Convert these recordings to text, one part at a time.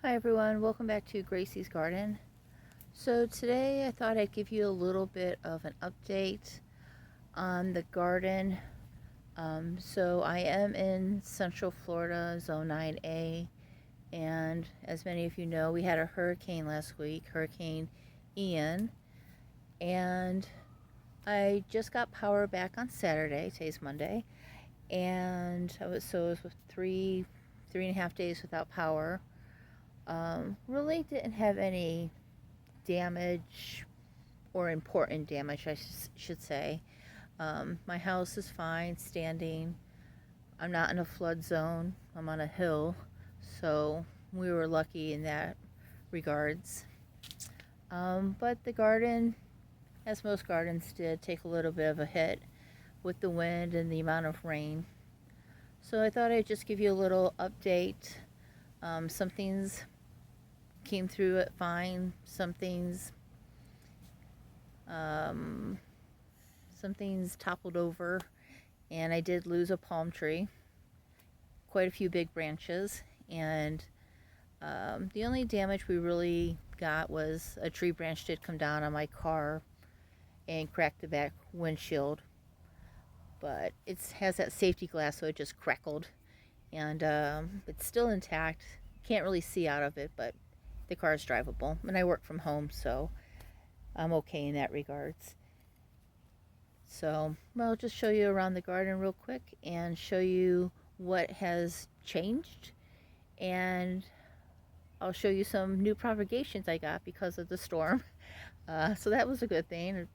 Hi everyone, welcome back to Gracie's Garden. So today I thought I'd give you a little bit of an update on the garden. So I am in Central Florida, Zone 9A, and as many of you know, we had a hurricane last week, Hurricane Ian, and I just got power back on Saturday. Today's Monday, and I was with three and a half days without power. Really didn't have any damage, or important damage, I should say. My house is fine, standing. I'm not in a flood zone. I'm on a hill, so we were lucky in that regards. But the garden, as most gardens did, take a little bit of a hit with the wind and the amount of rain. So I thought I'd just give you a little update. Some things came through it fine. Some things toppled over, and I did lose a palm tree, quite a few big branches, and the only damage we really got was a tree branch did come down on my car and cracked the back windshield, but it has that safety glass, so it just crackled, and it's still intact. Can't really see out of it, but the car is drivable, and I work from home, so I'm okay in that regards. So I'll just show you around the garden real quick and show you what has changed, and I'll show you some new propagations I got because of the storm. So that was a good thing.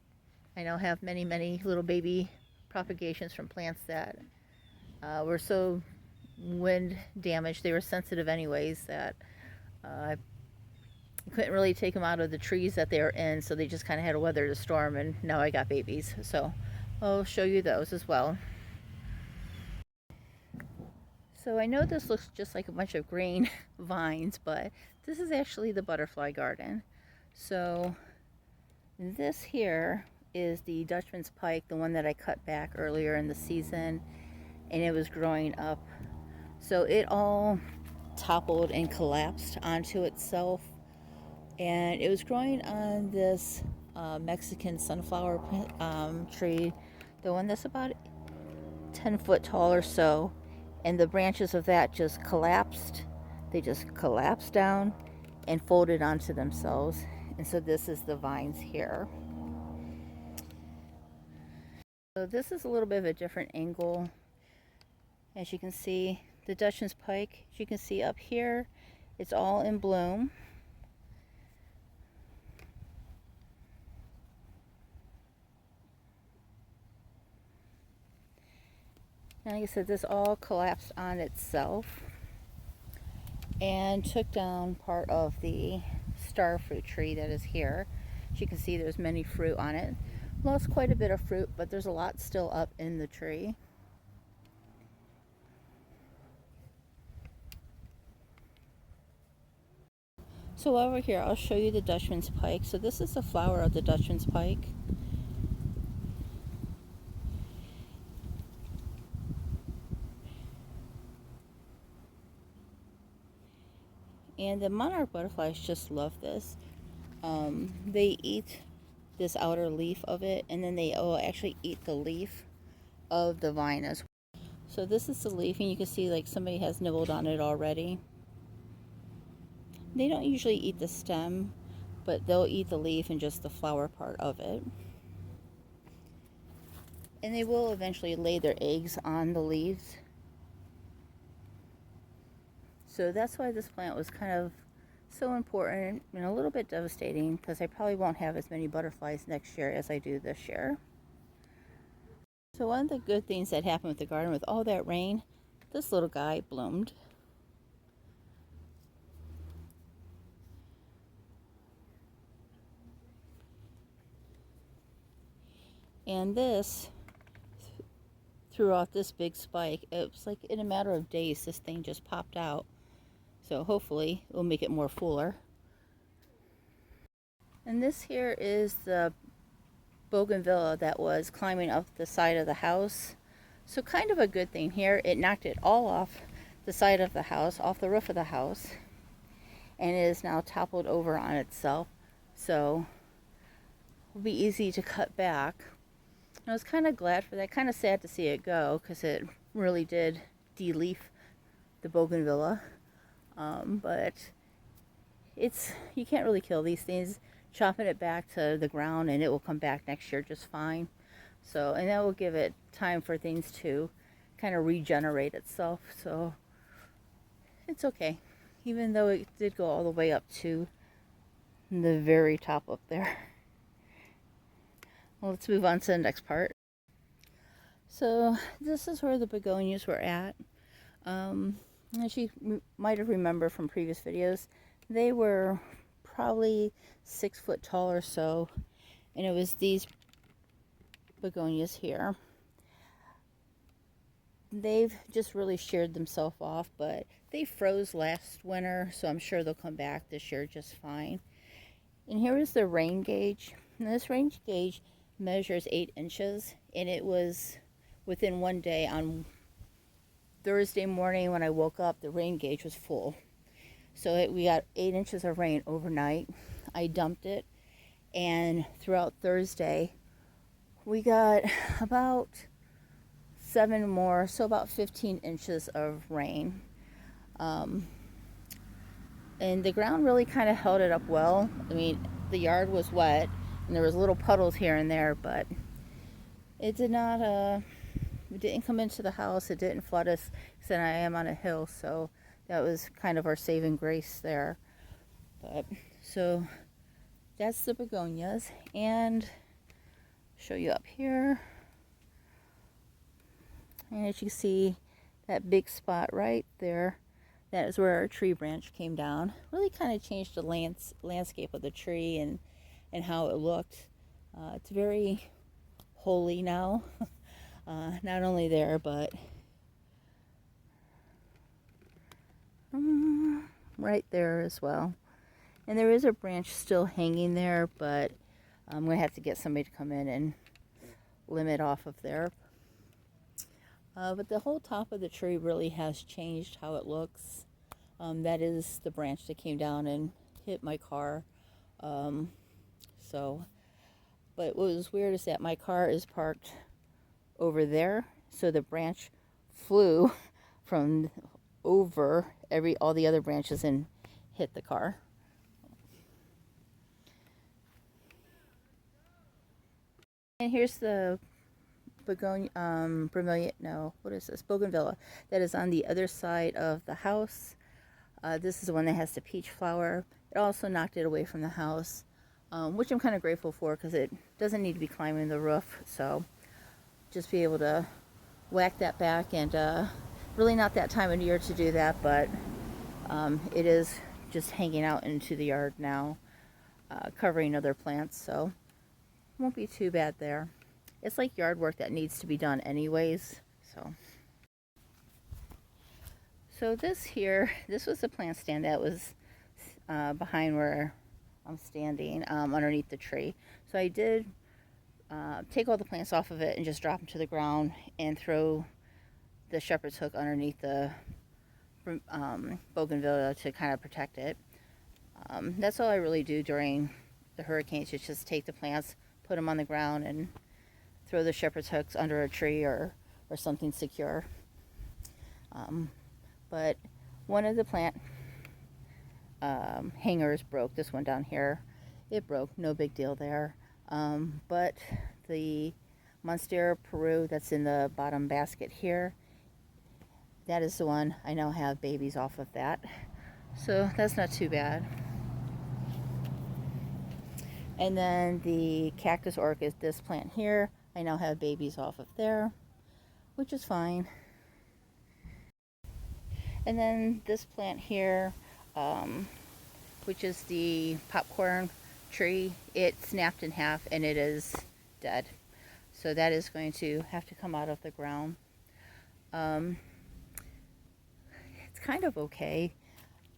I now have many little baby propagations from plants that were so wind damaged, they were sensitive anyways, that I couldn't really take them out of the trees that they were in, so they just kind of had to weather the storm, and now I got babies. So I'll show you those as well. So I know this looks just like a bunch of green vines, but this is actually the butterfly garden. So this here is the Dutchman's Pike, the one that I cut back earlier in the season, and it was growing up. So it all toppled and collapsed onto itself, and it was growing on this Mexican sunflower tree, the one that's about 10 foot tall or so, and the branches of that just collapsed. They just collapsed down and folded onto themselves, and so this is the vines here. So this is a little bit of a different angle. As you can see, the Dutchman's Pike, as you can see up here, it's all in bloom. And like I said, this all collapsed on itself and took down part of the star fruit tree that is here. As you can see, there's many fruit on it. Lost quite a bit of fruit, but there's a lot still up in the tree. So while we're here, I'll show you the Dutchman's Pike. So this is the flower of the Dutchman's Pike. And the monarch butterflies just love this. They eat this outer leaf of it, and then they actually eat the leaf of the vine as well. So this is the leaf, and you can see like somebody has nibbled on it already. They don't usually eat the stem, but they'll eat the leaf and just the flower part of it. And they will eventually lay their eggs on the leaves. So that's why this plant was kind of so important and a little bit devastating, because I probably won't have as many butterflies next year as I do this year. So one of the good things that happened with the garden, with all that rain, this little guy bloomed. And this threw off this big spike. It was like in a matter of days, this thing just popped out. So hopefully it will make it more fuller. And this here is the bougainvillea that was climbing up the side of the house. So kind of a good thing here. It knocked it all off the side of the house, off the roof of the house. and it is now toppled over on itself. So it will be easy to cut back. I was kind of glad for that. Kind of sad to see it go because it really did de-leaf the bougainvillea. But you can't really kill these things. Chopping it back to the ground and it will come back next year just fine. So, and that will give it time for things to kind of regenerate itself. So it's okay, even though it did go all the way up to the very top up there. Well, let's move on to the next part. So this is where the begonias were at. As you might have remembered from previous videos, they were probably 6 foot tall or so, and it was these begonias here. They've just really sheared themselves off, but they froze last winter, so I'm sure they'll come back this year just fine. And here is the rain gauge. And this rain gauge measures 8 inches, and it was within one day. On Thursday morning when I woke up, the rain gauge was full. So we got 8 inches of rain overnight. I dumped it, and throughout Thursday, we got about 7 more, so about 15 inches of rain. And the ground really kind of held it up well. I mean, the yard was wet, and there was little puddles here and there, but it did not, it didn't come into the house. It didn't flood us, because I am on a hill, so that was kind of our saving grace there. But so that's the begonias, and show you up here. And as you see, that big spot right there, that is where our tree branch came down. Really kind of changed the landscape of the tree and how it looked. It's very holy now. Not only there, but right there as well. And there is a branch still hanging there, but I'm going to have to get somebody to come in and limb it off of there. But the whole top of the tree really has changed how it looks. That is the branch that came down and hit my car. But what was weird is that my car is parked over there, so the branch flew from over all the other branches and hit the car. And here's the bougainvillea that is on the other side of the house. This is the one that has the peach flower. It also knocked it away from the house, which I'm kind of grateful for because it doesn't need to be climbing the roof. So just be able to whack that back, and really not that time of year to do that, but it is just hanging out into the yard now, covering other plants, so won't be too bad there. It's like yard work that needs to be done anyways. So this was a plant stand that was behind where I'm standing, underneath the tree. So I did take all the plants off of it and just drop them to the ground and throw the shepherd's hook underneath the bougainvillea to kind of protect it. That's all I really do during the hurricanes, is just take the plants, put them on the ground, and throw the shepherd's hooks under a tree or something secure. But one of the plant hangers broke. This one down here, it broke. No big deal there. But the Monstera Peru that's in the bottom basket here, that is the one I now have babies off of that. So that's not too bad. And then the cactus orchid, this plant here, I now have babies off of there, which is fine. And then this plant here, which is the popcorn tree, it snapped in half and it is dead. So that is going to have to come out of the ground. It's kind of okay.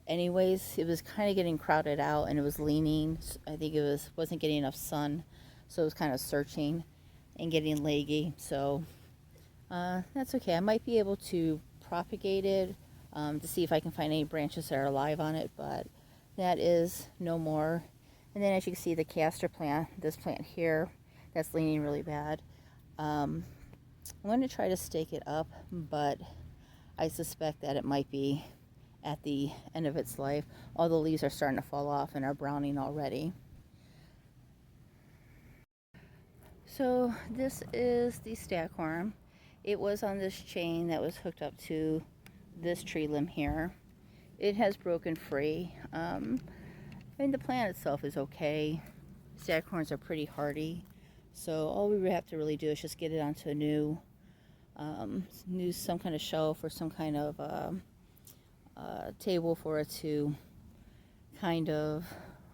Anyways, it was kind of getting crowded out and it was leaning. I think it wasn't getting enough sun, so it was kind of searching and getting leggy. So that's okay. I might be able to propagate it to see if I can find any branches that are alive on it, but that is no more. And then as you can see, the castor plant, this plant here, that's leaning really bad. I'm going to try to stake it up, but I suspect that it might be at the end of its life. All the leaves are starting to fall off and are browning already. So this is the staghorn. It was on this chain that was hooked up to this tree limb here. It has broken free. I mean, the plant itself is okay. Staghorns are pretty hardy, so all we would have to really do is just get it onto a new some kind of shelf or some kind of table for it to kind of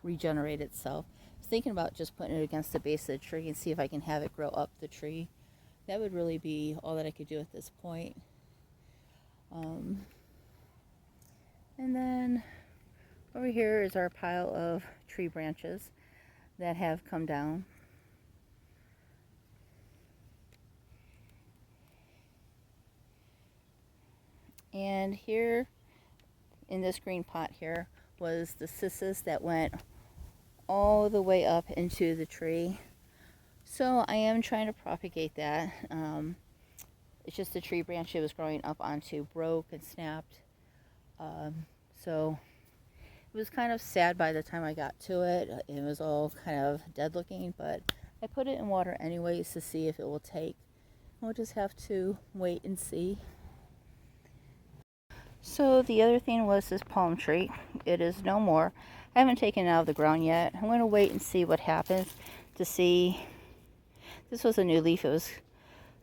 regenerate itself. I was thinking about just putting it against the base of the tree and see if I can have it grow up the tree. That would really be all that I could do at this point. And then over here is our pile of tree branches that have come down. And here in this green pot here was the cissus that went all the way up into the tree. So I am trying to propagate that. It's just the tree branch it was growing up onto broke and snapped. So it was kind of sad by the time I got to it. It was all kind of dead looking, but I put it in water anyways to see if it will take. We'll just have to wait and see. So the other thing was this palm tree. It is no more. I haven't taken it out of the ground yet. I'm going to wait and see what happens to see. This was a new leaf.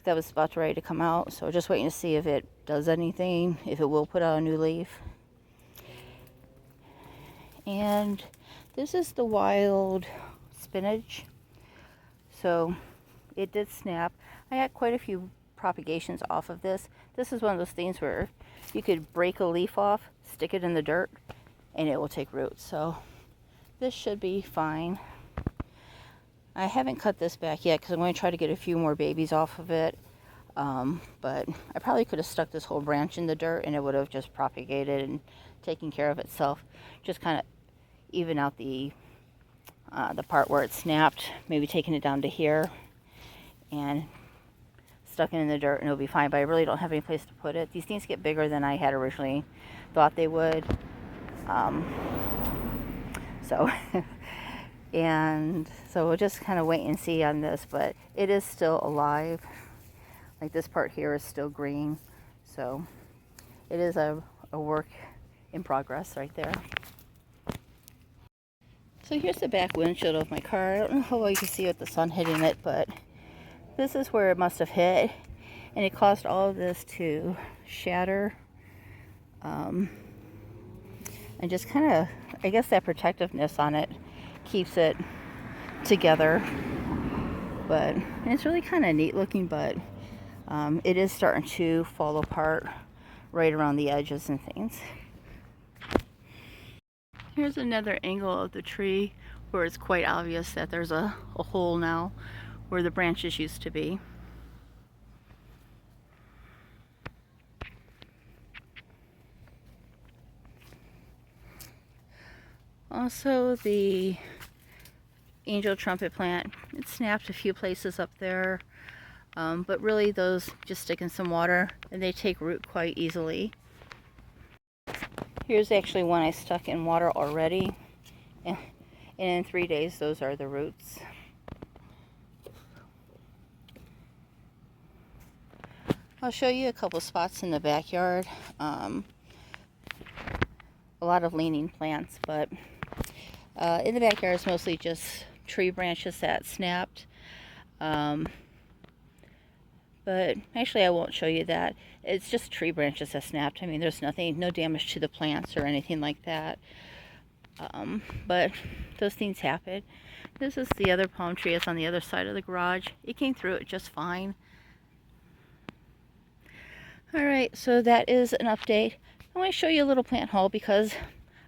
That was about ready to come out. So just waiting to see if it does anything, if it will put out a new leaf. And this is the wild spinach. So it did snap. I had quite a few propagations off of this. This is one of those things where you could break a leaf off, stick it in the dirt, and it will take root. So this should be fine. I haven't cut this back yet because I'm going to try to get a few more babies off of it. But I probably could have stuck this whole branch in the dirt and it would have just propagated and taken care of itself. Just kind of even out the part where it snapped, maybe taking it down to here and stuck it in the dirt and it'll be fine. But I really don't have any place to put it. These things get bigger than I had originally thought they would. And so we'll just kind of wait and see on this, but it is still alive. Like this part here is still green. So it is a work in progress right there. So here's the back windshield of my car. I don't know how well you can see with the sun hitting it, but this is where it must have hit. And it caused all of this to shatter. And just kind of, I guess that protectiveness on it keeps it together. But it's really kind of neat looking, but it is starting to fall apart right around the edges and things. Here's another angle of the tree where it's quite obvious that there's a hole now where the branches used to be. Also, the angel trumpet plant, it snapped a few places up there, but really those just stick in some water and they take root quite easily. Here's actually one I stuck in water already, and in 3 days those are the roots. I'll show you a couple spots in the backyard. A lot of leaning plants, but in the backyard it's mostly just tree branches that snapped. But actually I won't show you that. It's just tree branches that snapped. I mean, there's no damage to the plants or anything like that. But those things happen. This is the other palm tree. It's on the other side of the garage. It came through it just fine. Alright, so that is an update. I want to show you a little plant haul because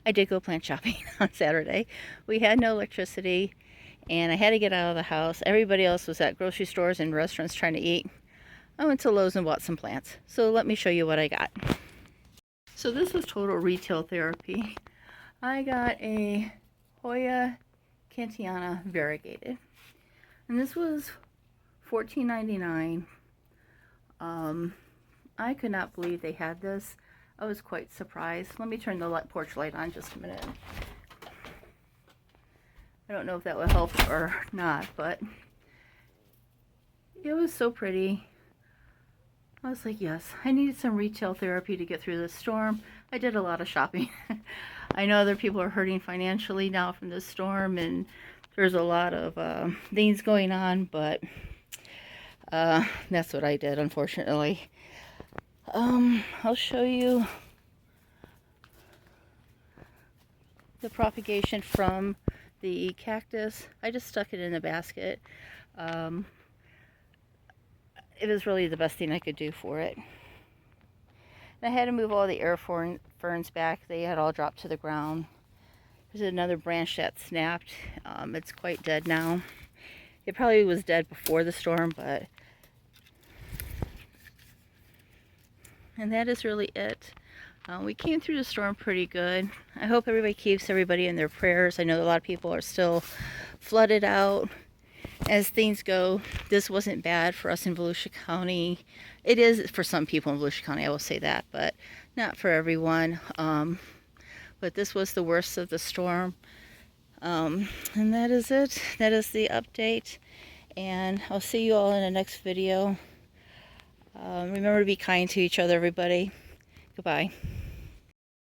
I did go plant shopping on Saturday. We had no electricity and I had to get out of the house. Everybody else was at grocery stores and restaurants trying to eat. I went to Lowe's and bought some plants. So let me show you what I got. So this is total retail therapy. I got a Hoya Cantiana variegated, and this was $14.99. I could not believe they had this. I was quite surprised. Let me turn the porch light on just a minute. I don't know if that will help or not, but it was so pretty. I was like, yes, I needed some retail therapy to get through this storm. I did a lot of shopping. I know other people are hurting financially now from this storm, and there's a lot of things going on, but that's what I did, unfortunately. I'll show you the propagation from the cactus. I just stuck it in a basket. It was really the best thing I could do for it. And I had to move all the air ferns back. They had all dropped to the ground. There's another branch that snapped. It's quite dead now. It probably was dead before the storm, but... And that is really it. We came through the storm pretty good. I hope everybody keeps everybody in their prayers. I know a lot of people are still flooded out. As things go, this wasn't bad for us in Volusia County. It is for some people in Volusia County, I will say that, but not for everyone. But this was the worst of the storm. And that is it. That is the update. And I'll see you all in the next video. Remember to be kind to each other, everybody. Goodbye.